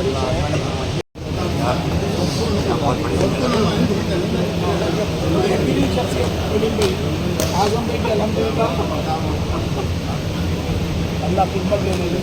गुजारिश है आजम भाई की अल्हम्दुलिल्लाह अल्लाह खिदमत ले ले।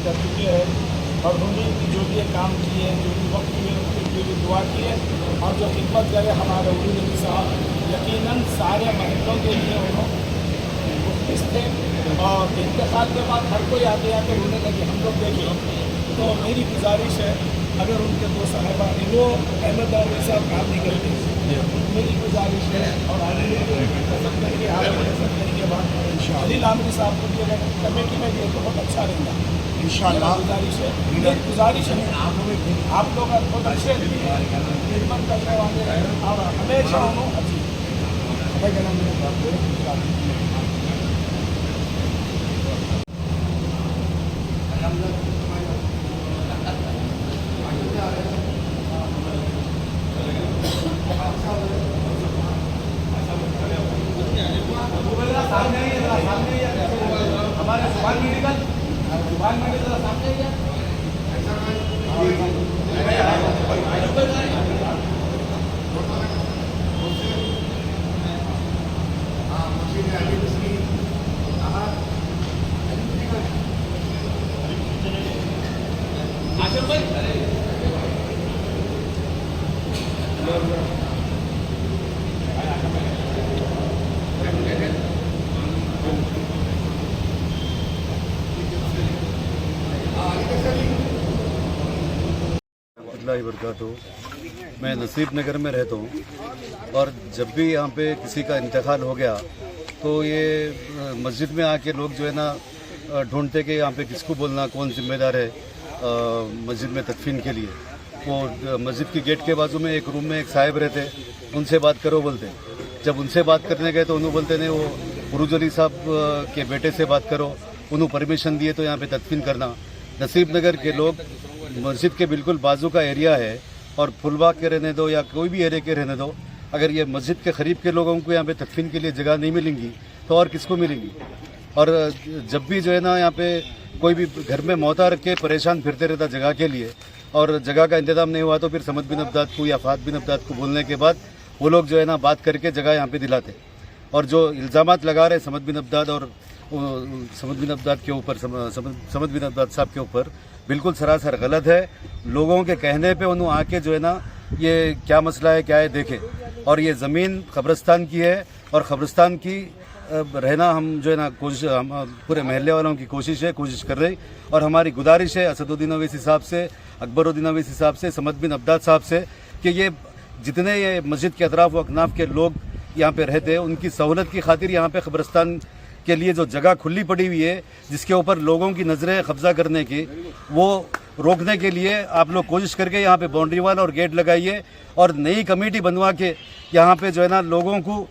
कर चुके हैं और उन्होंने जो भी काम किए, जो भी वक्त में उनके लिए भी दुआ की है और जो खिदमत करे हमारे उर्दू नबी साहब, यकीनन सारे महलों के लिए उन्होंने मुख्तिस थे और इंतखाब के बाद हर कोई आते आते रोने लगे। हम लोग देखें तो मेरी गुजारिश है, अगर उनके दो साहिबा वो अहमद दावरी साहब काम नहीं करते, मेरी गुजारिश है और आगे पसंद करेंगे आगे पसंद करेंगे बाद अली आमरी साहब को भी अगर कमेटी में दिए तो बहुत अच्छा रहेगा इंशाअल्लाह। गुजारिश है, मेरी गुजारिश है आप लोग बहुत अच्छे खिदमत करने वाले हैं और हमेशा उन्होंने अच्छी हमारे सुभान मेडिकल सामने मैं नसीब नगर में रहता हूँ और जब भी यहाँ पे किसी का इंतकाल हो गया तो ये मस्जिद में आके लोग जो है ना ढूंढते कि यहाँ पे किसको बोलना, कौन जिम्मेदार है मस्जिद में तदफीन के लिए। वो मस्जिद की गेट के बाजू में एक रूम में एक साहिब रहते, उनसे बात करो बोलते। जब उनसे बात करने गए तो उन्होंने बोलते नहीं, वो उरूज अली साहब के बेटे से बात करो, उन्होंने परमिशन दिए तो यहाँ पे तदफीन करना। नसीब नगर के लोग मस्जिद के बिल्कुल बाजू का एरिया है और फुलबाग के रहने दो या कोई भी एरिया के रहने दो, अगर ये मस्जिद के करीब के लोगों को यहाँ पे तदफीन के लिए जगह नहीं मिलेंगी तो और किसको मिलेंगी। और जब भी जो है ना यहाँ पे कोई भी घर में मौता रख के परेशान फिरते रहता जगह के लिए और जगह का इंतजाम नहीं हुआ तो फिर समद बिन अब्दाद को या फात बिन अब्दाद को बोलने के बाद वो लोग जो है ना बात करके जगह यहाँ पे दिलाते। और जो इल्ज़ामात लगा रहे समद बिन अब्दाद और समद बिन अब्दाद के ऊपर, समद बिन अब्दाद साहब के ऊपर, बिल्कुल सरासर गलत है। लोगों के कहने पे उन्होंने आके जो है ना ये क्या मसला है क्या है देखे। और ये ज़मीन कब्रिस्तान की है और कब्रिस्तान की रहना हम जो है ना कोशिश, हम पूरे महल्ले वालों की कोशिश कर रही। और हमारी गुजारिश है असदुद्दीन अवैसी साहब से, अकबरुद्दीन अवैसी साहब से, समद बिन अब्दाद साहब से कि ये जितने ये मस्जिद के अतराफ व अकनाफ के लोग यहाँ पे रहते हैं उनकी सहूलत की खातिर यहाँ पे कब्रिस्तान के लिए जो जगह खुली पड़ी हुई है जिसके ऊपर लोगों की नज़रें कब्जा करने की, वो रोकने के लिए आप लोग कोशिश करके यहाँ पे बाउंड्री वाल और गेट लगाइए और नई कमेटी बनवा के यहाँ पे जो है ना लोगों को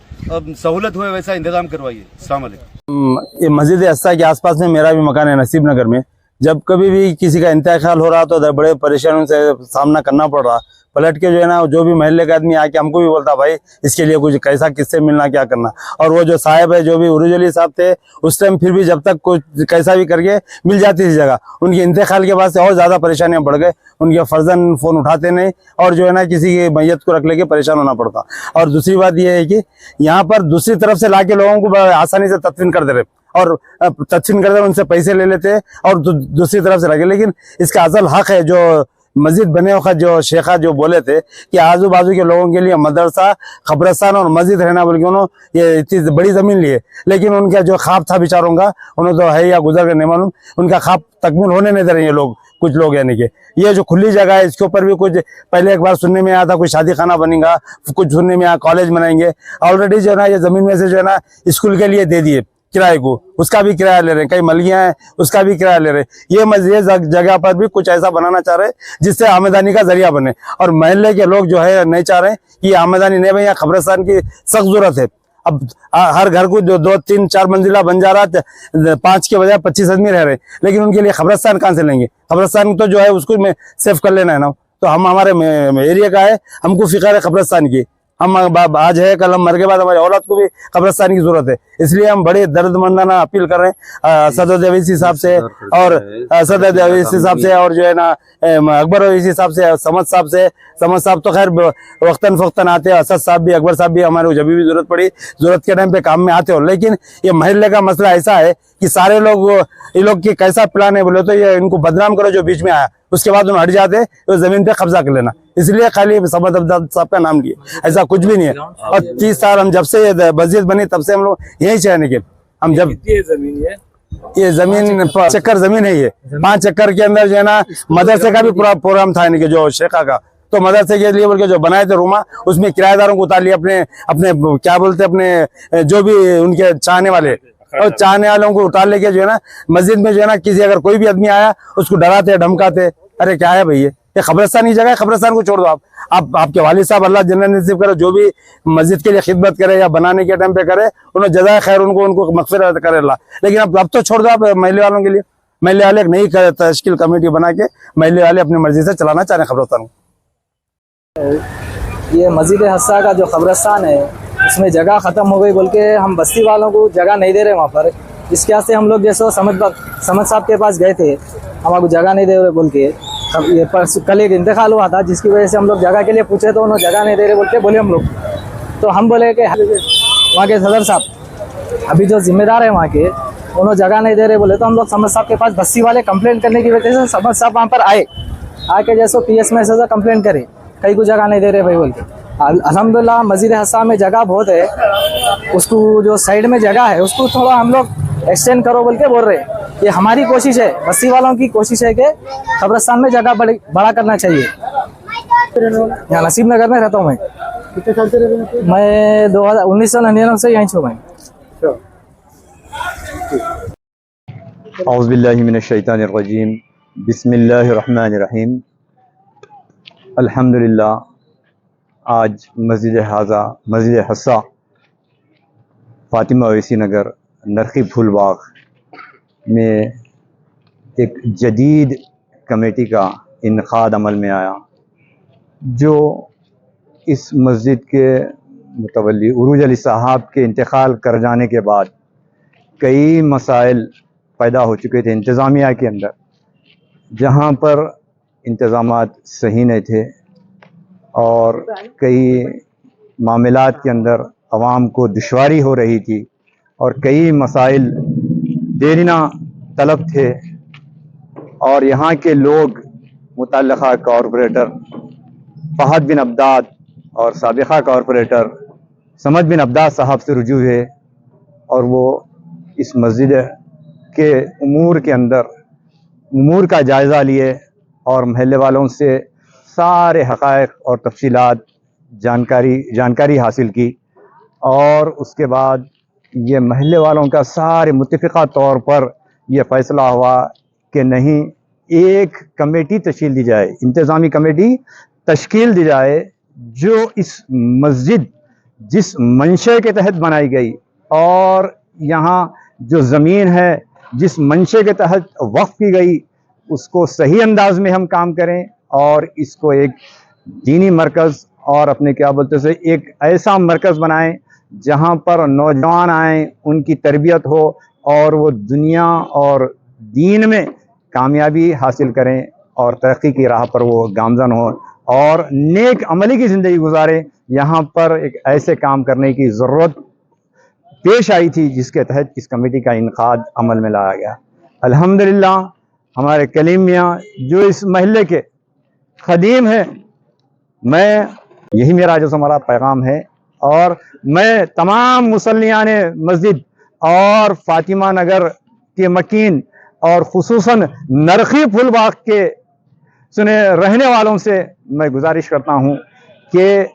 सहूलत हुए वैसा इंतजाम करवाइए। अस्सलाम वालेकुम। ये मस्जिद अस्सा के आसपास में मेरा भी मकान है नसीब नगर में। जब कभी भी किसी का इंतकाल हो रहा तो बड़े परेशानियों से सामना करना पड़ रहा। पलट के जो है ना जो भी महल्ले का आदमी आके हमको भी बोलता भाई इसके लिए कुछ कैसा किससे मिलना क्या करना। और वो जो साहब है जो भी उरूज अली साहब थे उस टाइम फिर भी जब तक कुछ कैसा भी करके मिल जाती थी जगह, उनके इंतकाल के बाद से और ज्यादा परेशानियां बढ़ गए। उनके फर्जन फोन उठाते नहीं और जो है ना किसी की मैयत को रख लेके परेशान होना पड़ता। और दूसरी बात यह है कि यहाँ पर दूसरी तरफ से लाके लोगों को आसानी से तदफीन कर दे रहे और तदफीन करते उनसे पैसे ले लेते और दूसरी तरफ से लगे। लेकिन इसका असल हक है जो मस्जिद बने वक्त जो शेखा जो बोले थे कि आजू बाजू के लोगों के लिए मदरसा, कब्रिस्तान और मस्जिद रहना बोल के उन्होंने ये इतनी बड़ी जमीन लिए, लेकिन उनका जो ख्वाब था बेचारों का, उन्होंने तो है या गुजर कर नहीं मालूम, उनका ख्वाब तकमील होने नहीं दे रहे ये लोग, कुछ लोग यानी कि ये जो खुली जगह है इसके ऊपर भी कुछ पहले एक बार सुनने में आया था, कोई शादी खाना बनेगा, कुछ सुनने में आया कॉलेज बनाएंगे। ऑलरेडी जो है ना ये जमीन में से जो है ना स्कूल के लिए दे दिए किराए को, उसका भी किराया ले रहे हैं, कई मलियां हैं उसका भी किराया ले रहे हैं। ये मस्जिद जगह पर भी कुछ ऐसा बनाना चाह रहे हैं जिससे आमदनी का जरिया बने, और मोहल्ले के लोग जो है नहीं चाह रहे कि आमदनी नहीं बने, कब्रिस्तान की सख्त जरूरत है। अब हर घर को जो 2, 3, 4 मंजिला बन जा रहा है, 5 के बजाय 25 आदमी रह रहे, लेकिन उनके लिए कब्रिस्तान कहाँ से लेंगे? कब्रिस्तान तो जो है उसको में सेव कर लेना है ना, तो हम हमारे एरिया का है, हमको फिक्र है कब्रिस्तान की, हम आज है कल हम मर के बाद हमारी औलाद को भी कब्रिस्तान की जरूरत है। इसलिए हम बड़े दर्दमंदाना अपील कर रहे हैं सदर अवैसी साहब से, और सदर अवैसी साहब से, और जो है ना अकबर अवैसी साहब से, समद साहब से। समद साहब तो खैर वक्तन फक्तन आते हैं, असद साहब भी, अकबर साहब भी हमारे को जब भी जरूरत पड़ी, जरूरत के टाइम पे काम में आते हो। लेकिन ये महल्ले का मसला ऐसा है कि सारे लोग, ये लोग की कैसा प्लान है बोले तो ये इनको बदनाम करो जो बीच में आया, उसके बाद उन्हें हट जाते तो जमीन पे कब्जा कर लेना, इसलिए खाली समद अब्दाद साहब का नाम लिए, ऐसा कुछ भी नहीं है। और 30 साल हम जब से ये मस्जिद बनी तब से हम लोग यही चाहने के, हम जब ये जमीन 5 चक्कर जमीन है, ये 5 चक्कर के अंदर जो है ना मदरसे का भी पूरा प्रोग्राम था इनके जो शेखा का, तो मदरसे के लिए बोल के जो बनाए थे रूमा, उसमें किराएदारों को उतार लिया, अपने क्या बोलते अपने जो भी उनके चाहने वाले, और चाहने वालों को उतार लेके जो है ना मस्जिद में जो है ना किसी अगर कोई भी आदमी आया उसको डराते धमकाते। अरे क्या है भाई, ये कब्रिस्तान की जगह है, कब्रिस्तान को छोड़ दो आप आपके वालिद साहब अल्लाह जन्नत नसीब करे, जो भी मस्जिद के लिए खिदमत करे या बनाने के टाइम पे करे, उन्हें जज़ाए खैर उनको मगफिरत करे अल्लाह, लेकिन अब तो छोड़ दो आप महल्ले वालों के लिए। महल्ले वाले एक नई तश्कील कमेटी बना के महल्ले वाले अपनी मर्जी से चलाना चाह रहे हैं कब्रिस्तान को। ये मस्जिद हस्सा का जो कब्रिस्तान है उसमें जगह ख़त्म हो गई बोल के हम बस्ती वालों को जगह नहीं दे रहे वहाँ पर। इसके वास्ते हम लोग जैसे समद साहब के पास गए थे, हमारे को जगह नहीं दे रहे बोल के। अब ये कल एक इंतकाल हुआ था जिसकी वजह से हम लोग जगह के लिए पूछे तो उन्होंने जगह नहीं दे रहे बोल के बोले हम लोग। तो हम बोले कि वहाँ के सदर साहब अभी जो जिम्मेदार है वहाँ के, उन्होंने जगह नहीं दे रहे बोले, तो हम लोग समद साहब के पास बस्ती वाले कंप्लेंट करने की वजह से समद साहब वहाँ पर आके जैसे PS में ऐसा कंप्लेंट करे कहीं को जगह नहीं दे रहे भाई बोल के। अल्हम्दुलिल्लाह मस्जिद हस्सा में जगह बहुत है, उसको जो साइड में जगह है उसको थोड़ा हम लोग एक्सटेंड करो बोल के बोल रहे हैं। ये हमारी कोशिश है, बस्ती वालों की कोशिश है कि कब्रिस्तान में जगह बड़ा करना चाहिए। यहाँ नसीब नगर में रहता हूँ मैं। कितने साल से रह रहे हैं? मैं 1999 से यहीं छूँ मैं। औज़ु बिल्लाहि मिनश शैतानिर रजीम, बिस्मिल्लाहिर रहमानिर रहीम। अल्हम्दुलिल्लाह, आज मस्जिद हस्सा फ़ातिमा अवैसी नगर नरखी फूलबाग में एक जदीद कमेटी का इनक़ाद अमल में आया, जो इस मस्जिद के मुतवल्ली उरूज अली साहब के इंतकाल कर जाने के बाद कई मसाइल पैदा हो चुके थे इंतज़ामिया के अंदर, जहाँ पर इंतज़ामात सही नहीं थे और कई मामलात के अंदर अवाम को दुश्वारी हो रही थी और कई मसाइल देरीना तलब थे। और यहाँ के लोग मुतल्लक़ा कॉरपोरेटर फ़हद बिन अब्दाद और साबिक़ा कॉरपोरेटर समद बिन अब्दाद साहब से रुजू है और वो इस मस्जिद के उमूर के अंदर उमूर का जायज़ा लिए और महल्ले वालों से सारे हक़ाइक़ और तफ़सीलात जानकारी हासिल की। और उसके बाद ये महल्ले वालों का सारे मुत्तफ़िक़ा तौर पर यह फ़ैसला हुआ कि नहीं, एक कमेटी तश्कील दी जाए, इंतज़ामी कमेटी तश्कील दी जाए, जो इस मस्जिद जिस मंशे के तहत बनाई गई और यहाँ जो ज़मीन है जिस मंशे के तहत वक़्फ़ की गई, उसको सही अंदाज में हम काम करें और इसको एक दीनी मरकज़ और अपने क्या बोलते हैं एक ऐसा मरकज़ बनाएं जहाँ पर नौजवान आएँ, उनकी तरबियत हो और वो दुनिया और दीन में कामयाबी हासिल करें और तरक्की की राह पर वो गामज़न हो और नेक अमली की ज़िंदगी गुजारें। यहाँ पर एक ऐसे काम करने की ज़रूरत पेश आई थी जिसके तहत इस कमेटी का इनक़ाद अमल में लाया गया। अल्हम्दुलिल्लाह, हमारे कलीम मियाँ जो इस महल्ले के ख़दीम है। मैं यही मेरा जो हमारा पैगाम है, और मैं तमाम मुसल्लियान मस्जिद और फातिमा नगर के मकीन और खुसूसन नरखी फुलबाग के सुने रहने वालों से मैं गुजारिश करता हूँ कि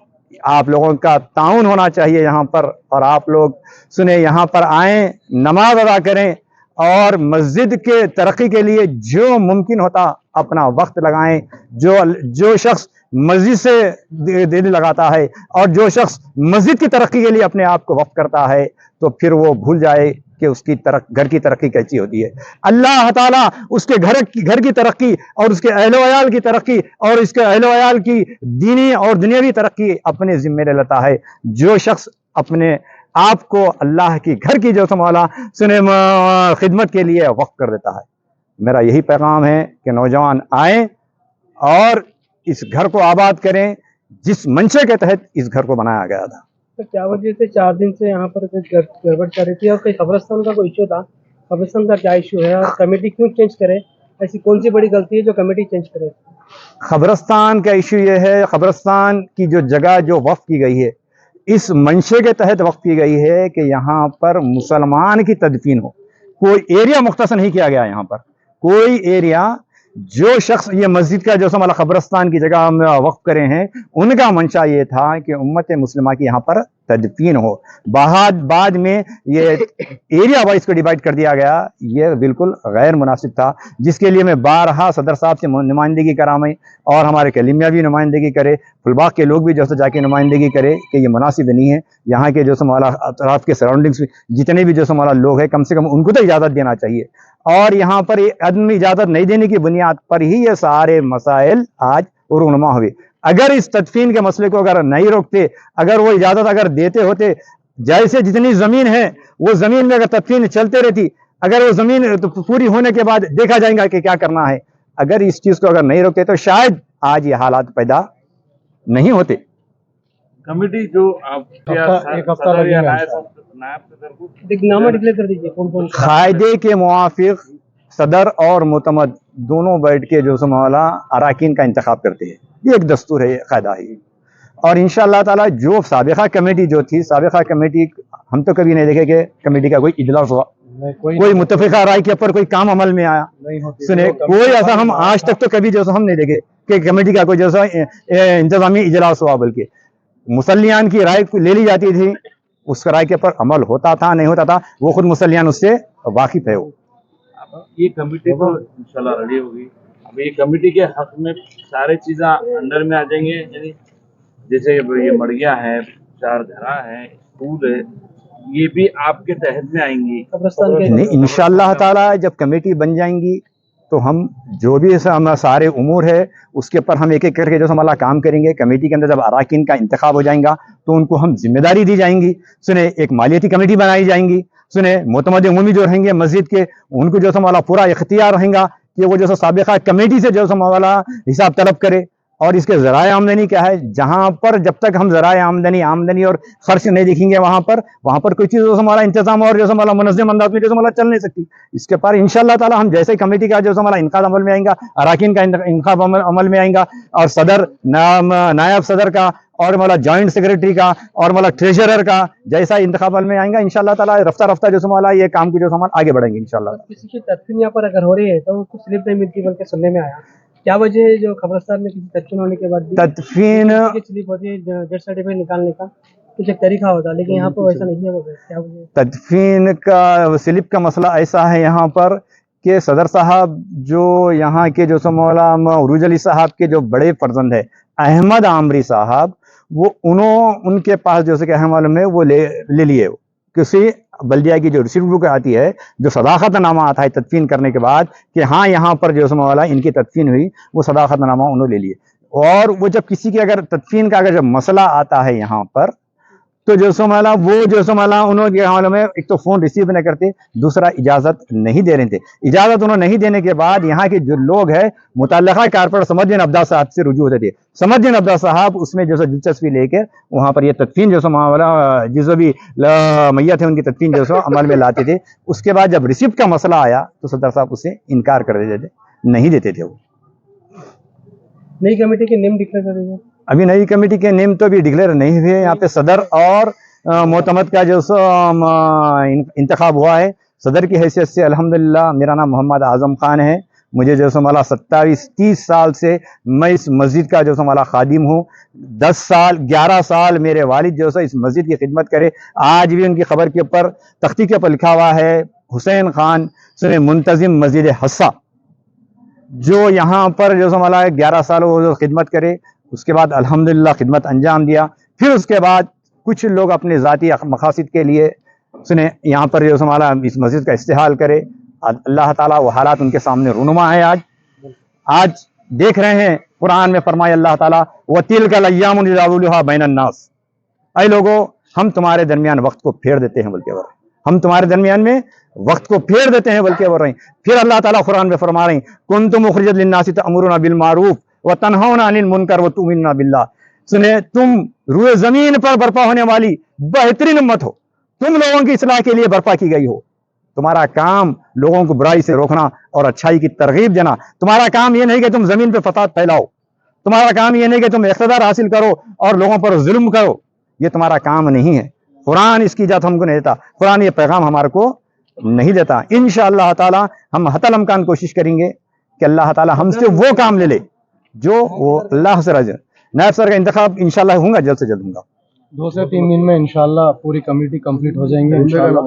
आप लोगों का ताउन होना चाहिए यहाँ पर, और आप लोग सुने यहाँ पर आएँ, नमाज अदा करें और मस्जिद के तरक्की के लिए जो मुमकिन होता अपना वक्त लगाएं। जो शख्स मस्जिद से दिल लगाता है और जो शख्स मस्जिद की तरक्की के लिए अपने आप को वक्फ करता है, तो फिर वो भूल जाए कि उसकी घर की तरक्की कैसी होती है। अल्लाह ताला उसके घर की तरक्की और उसके अहलो अयाल की तरक्की और उसके अहलो अयाल की दीनी और दुनियावी तरक्की अपने जिम्मे ले लेता है। जो शख्स अपने आपको अल्लाह की घर की जो मौला सुने खिदमत के लिए वक्फ कर देता है। मेरा यही पैगाम है कि नौजवान आए और इस घर को आबाद करें जिस मंशे के तहत इस घर को बनाया गया था। तो क्या वजह से 4 दिन से यहाँ पर कुछ गड़बड़ चल रही थी, और कोई कब्रिस्तान का कोई इशू था? कब्रिस्तान का क्या इशू है और कमेटी क्यों चेंज करे? ऐसी कौन सी बड़ी गलती है जो कमेटी चेंज करे? कब्रिस्तान का इशू ये है, कब्रिस्तान की जो जगह जो वक्फ की गई है, इस मंशे के तहत वक्फ की गई है कि यहाँ पर मुसलमान की तदफीन हो। कोई एरिया मुख्तसर नहीं किया गया यहाँ पर, कोई एरिया। जो शख्स ये मस्जिद का जो हमारा कब्रिस्तान की जगह में वक्फ करे हैं, उनका मंशा ये था कि उम्मत मुस्लिमा की यहाँ पर तदफीन हो। बाद में ये एरिया वाइज को डिवाइड कर दिया गया, ये बिल्कुल गैर मुनासिब था, जिसके लिए मैं बारहा सदर साहब से नुमाइंदगी कराई और हमारे कलीमिया भी नुमाइंदगी करे, फुलबाग के लोग भी जो है जाके नुमाइंदगी करे कि ये मुनासिब नहीं है। यहाँ के जो हमारा अतराफ के सराउंडिंग्स जितने भी जो हमारा लोग हैं, कम से कम उनको तो इजाज़त देना चाहिए। और यहाँ पर अदम इजाज़त नहीं देने की बुनियाद पर ही ये सारे मसाइल आज रूनुमा हुए। अगर इस तदफीन के मसले को अगर नहीं रोकते, अगर वो इजाज़त अगर देते होते, जैसे जितनी ज़मीन है वो ज़मीन में अगर तदफीन चलते रहती, अगर वो ज़मीन तो पूरी होने के बाद देखा जाएगा कि क्या करना है, अगर इस चीज़ को अगर नहीं रोकते तो शायद आज ये हालात पैदा नहीं होते। कमेटी जो एक हफ्ता लगेगा, नामा डिक्लेयर कर दीजिए कौन कौन कायदे के मुआफिक सदर और मुतमद दोनों बैठ के जो मौला अराकीन का इंतखाब करते हैं। ये एक दस्तूर है, कायदा है। और इंशाअल्लाह ताला जो साबिका कमेटी जो थी, साबिका कमेटी हम तो कभी नहीं देखे कि कमेटी का कोई इजलास हुआ, कोई मुत्तफिका राय के ऊपर कोई काम अमल में आया। सुने कोई ऐसा हम आज तक तो कभी जैसा हम नहीं देखे कि कमेटी का कोई जैसा इंतजामी इजलास हुआ, बल्कि मुसल्लियान की राय ले ली जाती थी, उस राय के ऊपर अमल होता था नहीं होता था, वो खुद मुसल्लियान उससे वाकिफ है। वो ये कमेटी तो इंशाल्लाह रेडी होगी। अब ये कमेटी के हक में सारे चीज़ें अंडर में आ जाएंगे, यानी जैसे ये मड़िया है, 4 घरा है, स्कूल है, ये भी आपके तहत में आएंगी कब्रिस्तान के? नहीं, इंशाअल्लाह ताला जब कमेटी बन जाएंगी तो हम जो भी सारे उमूर है उसके ऊपर हम एक एक करके जो हमारा काम करेंगे। कमेटी के अंदर जब अराकीन का इंतखाब हो जाएगा तो उनको हम जिम्मेदारी दी जाएंगी। सुने एक मालियती कमेटी बनाई जाएंगी। सुने मोतमद उमूमी जो रहेंगे मस्जिद के, उनको जो हमारा पूरा इख्तियार रहेगा कि वो जो साबिका कमेटी से जो हमारा हिसाब तलब करे। और इसके ज़राए आमदनी क्या है, जहाँ पर जब तक हम ज़राए आमदनी और खर्च नहीं देखेंगे वहाँ पर कोई चीज़ जो हमारा इंतजाम और जो हमारा मुनज़्ज़म अंदाज में जो हमारा चल नहीं सकती। इसके पर इंशाअल्लाह ताला हम जैसे कमेटी का जो हमारा इनकाद अमल में आएगा, अराकीन का इनकाद अमल में आएगा, और सदर नायब सदर का और हमारा जॉइंट सेक्रेटरी का और हमारा ट्रेजरर का जैसा इंतखाब अमल में आएगा, इंशाअल्लाह ताला रफ्ता रफ्ता जो हमारा ये काम को जो हमारा आगे बढ़ेंगे इंशाअल्लाह। किसी की तदफीन यहाँ पर अगर हो रही है तो उसको स्लिप नहीं मिलती, बल्कि सुनने में आया क्या वजह है जो कब्रिस्तान में किसी तदफीन होने के बाद भी तदफीन स्लिप होती है डेथ सर्टिफिकेट निकालने का कुछ एक तरीका होता है, लेकिन यहाँ पर वैसा नहीं है। वो क्या वजह है? तदफीन का स्लिप का मसला ऐसा है यहाँ पर कि सदर साहब जो यहाँ के जो मौला उरूज अली साहब के जो बड़े फर्जंद है अहमद आमरी साहब, वो उनके पास जो से क्या मालूम है वो ले लिए किसी बल्दिया की जो रिसीप्ट बुक आती है, जो सदाकतनामा आता है तदफीन करने के बाद कि हाँ यहाँ पर जो वाला इनकी तदफीन हुई, वो सदाकतनामा उन्होंने ले लिए। और वो जब किसी की अगर तदफीन का अगर जब मसला आता है यहाँ पर, तो जो माला वो जो माला उन्होंने मालूम है एक तो फ़ोन रिसीव नहीं करते, दूसरा इजाज़त नहीं दे रहे थे। इजाज़त उन्होंने नहीं देने के बाद यहाँ के जो लोग हैं मुतल्लका कारपोरेटर समदुद्दीन अब्दास साहब से रुजू होते थे। समदुद्दीन अब्दास साहब उसमें जो दिलचस्पी लेकर वहाँ पर ये तदफीन जो मामला जो भी मैयत है उनकी तदफीन जो अमल में लाते थे। उसके बाद जब रिसिप्ट का मसला आया तो सदर साहब उससे इनकार कर देते थे, नहीं देते थे वो। नई कमेटी के नेम डिक्लेयर कर दीजिए। अभी नई कमेटी के नेम तो अभी डिक्लेयर नहीं हुए। यहाँ पे सदर और मोतमद का जो सो इंतखाब हुआ है। सदर की हैसियत से अल्हम्दुलिल्लाह मेरा नाम मोहम्मद आजम खान है। मुझे जो सो माला 27-30 साल से मैं इस मस्जिद का जो सो माला खादिम हूँ। 11 साल मेरे वालिद जो सो इस मस्जिद की खिदमत करे। आज भी उनकी खबर के ऊपर तख्ती के ऊपर लिखा हुआ है हुसैन खान सुने मुंतजिम मस्जिद हस्सा, जो यहाँ पर जो सो माला 11 साल वो जो खिदमत करे। उसके बाद अल्हम्दुलिल्लाह खिदमत अंजाम दिया। फिर उसके बाद कुछ लोग अपने ज़ाती मकासद के लिए सुने यहाँ पर जो समाला इस मस्जिद का इस्तेहाल करे। अल्लाह ताला वो हालात उनके सामने रुनुमा है। आज देख रहे हैं कुरान में फरमाया अल्लाह ताला वतिल का लय्याम निदावुलुहा बैनन नास, ऐ लोगों हम तुम्हारे दरमियान वक्त को फेर देते हैं बल्कि वर हम तुम्हारे दरमियान में वक्त को फेर देते हैं बल्कि वर रही। फिर अल्लाह ताला कुरान में फरमा रही कुंतुम उखरिजत लिन्नासी तअमुरुना बिल मारूफ व तनहौना अनिल मुनकर व तुमिनुना बिल्लाह। सुने तुम रूए जमीन पर बर्पा होने वाली बेहतरीन उम्मत हो। तुम लोगों की इस्लाह के लिए बर्पा की गई हो। तुम्हारा काम लोगों को बुराई से रोकना और अच्छाई की तरगीब देना। तुम्हारा काम यह नहीं कि तुम जमीन पर फसाद फैलाओ। तुम्हारा काम यह नहीं कि तुम इख्तिदार हासिल करो और लोगों पर जुल्म करो। ये तुम्हारा काम नहीं है। कुरान इसकी इजाजत हमको नहीं देता। कुरान ये पैगाम हमारे को नहीं देता। इंशाअल्लाह ताला हम हतल इम्कान कोशिश करेंगे कि अल्लाह ताला हमसे वो काम ले ले जो वो अल्लाह से राज़ी। नायब सर का इंतखाब इंशाअल्लाह होगा, जल्द से जल्द होगा। 2 से 3 दिन में इंशाल्लाह पूरी कमेटी कंप्लीट हो जाएंगे इंशाल्लाह।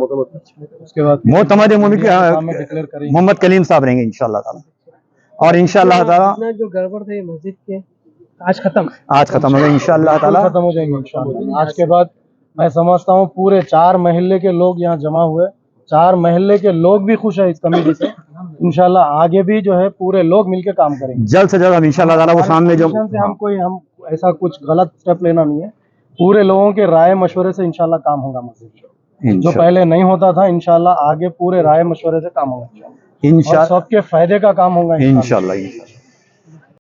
उसके बाद मोतमद डिक्लेयर करेंगे। मोहम्मद कलीम साहब रहेंगे इंशाअल्लाह ताला। और इंशाअल्लाह ताला इतना जो गड़बड़ थे मस्जिद के आज खत्म हो गए इंशाअल्लाह ताला। खत्म हो जाएंगे इंशाल्लाह। आज के बाद मैं समझता हूँ पूरे 4 महल्ले के लोग यहाँ जमा हुए। 4 महल्ले के लोग भी खुश है इस कमेटी से। इंशाल्लाह आगे भी जो है पूरे लोग मिलकर काम करेंगे। जल्द से जल्द हम इंशाअल्लाह ताला वो सामने जो हम ऐसा कुछ गलत स्टेप लेना नहीं है। पूरे लोगों के राय मशवरे से इंशाल्लाह काम होगा मस्जिद जो पहले नहीं होता था। इंशाल्लाह आगे पूरे राय मशवरे से काम होगा। इंशाल्लाह सबके फायदे का काम होगा इंशाल्लाह।